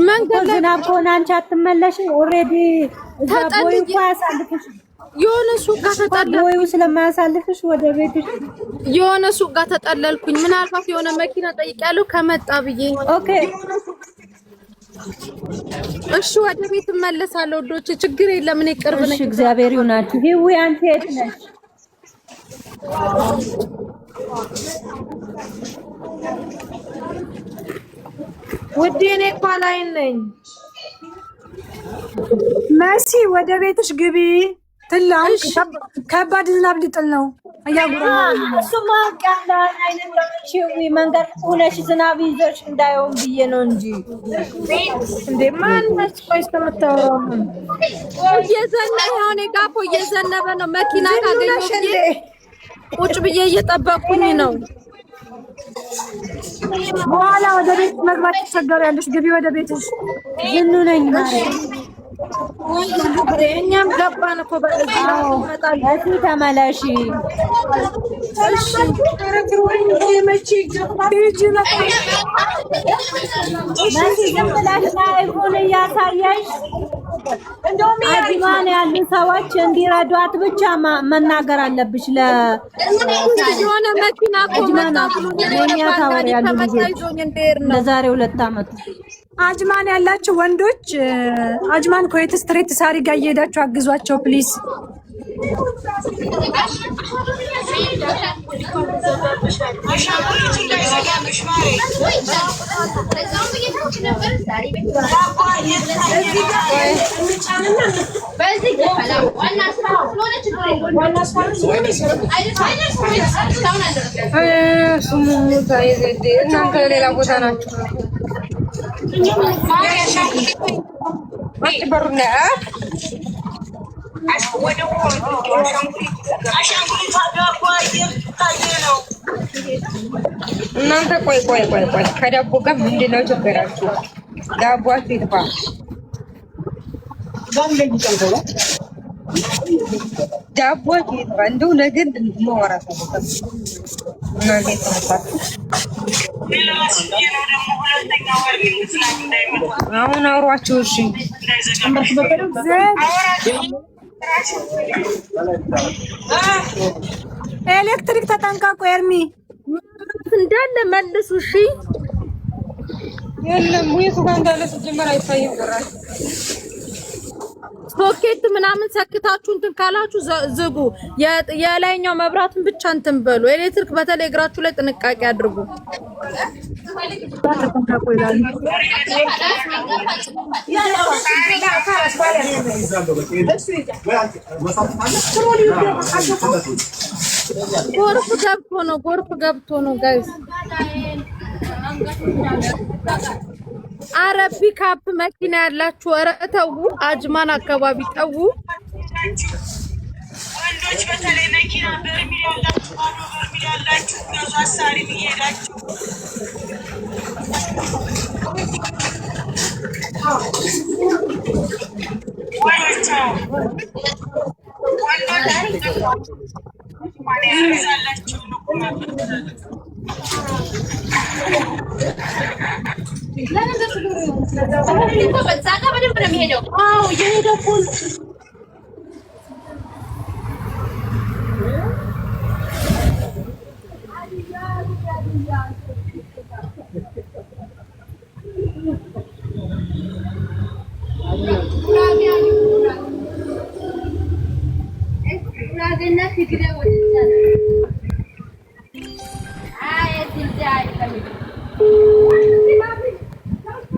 መንገድ ላይ ዝናብ ከሆነ አንቺ አትመለሽም። ኦልሬዲ ቦዩ ያሳልፍሽ የሆነ ሱቅ ጋር ተጠለልኩኝ። ቦዩ ስለማያሳልፍሽ ወደ ቤትሽ የሆነ ሱቅ ጋር ተጠለልኩኝ። ምናልባት የሆነ መኪና ጠይቄያለሁ ከመጣ ብዬ። ኦኬ እሺ ወደ ቤት እመለሳለሁ። ዶች ችግር የለም እኔ ቅርብ ነኝ። እሺ እግዚአብሔር ይሁናችሁ። ሂዊ አንቺ የት ነሽ? ውዴ እኔ እኮ ላይ ነኝ። መሲ ወደ ቤትሽ ግቢ። ትላም ከባድ ዝናብ ሊጥል ነው። እሱማ ቃላ አይነሽዊ መንገድ ሆነሽ ዝናብ ይዘሽ እንዳይሆን ብዬ ነው እንጂ እንዴ ማን ነች? ቆይስ ተመታወራው እየዘነበ ሆነ ጋፖ እየዘነበ ነው። መኪና ካገኘሽ ቁጭ ብዬ እየጠበቅኩኝ ነው። በኋላ ወደ ቤት መግባት ትቸገሪያለሽ። ግቢ ወደ ቤትሽ። ዝኑ ነኝ ማለት እኛም ገባን እኮ በእዛው እሺ ተመለሺ። እያሳየሽ አጅማን ያሉ ሰዎች እንዲረዷት ብቻ መናገር አለብሽ። የሆነ መኪና ለዛሬ 2 ዓመት አጅማን ያላችሁ ወንዶች አጅማን ኮይት ስትሬት ሳሪ ጋር እየሄዳችሁ አግዟቸው ፕሊዝ። ሌላ ቦታ ናቸው። እናንተ ቆይ ከዳቦ ጋር ምንድን ነው ችግራችሁ? ዳቦአችሁ ይጥፋ። ዳቦአችሁ ይጥፋ። እንደው ነገር ማወራት አለበት። እናንተ ተመጣጣችሁ አሁን አውሯችሁ። እሺ ኤሌክትሪክ ተጠንቀቁ። ኤርሚ እንዳለ መልሱ። እሺ የለም ወይስ ጋር እንዳለ ሲጀመር አይታየም። ወራሽ ሶኬት ምናምን ሰክታችሁ እንትን ካላችሁ ዝጉ። የላይኛው መብራትን ብቻ እንትን በሉ። ኤሌክትሪክ በተለይ እግራችሁ ላይ ጥንቃቄ አድርጉ። ጎርፍ ገብቶ ነው ጋይስ። አረ ፒካፕ መኪና ያላችሁ ኧረ ተው፣ አጅማን አካባቢ ተው። ወንዶች በተለይ መኪና በርሚል ያላችሁ ገዙ። አሳሪ ይሄዳችሁ Ay,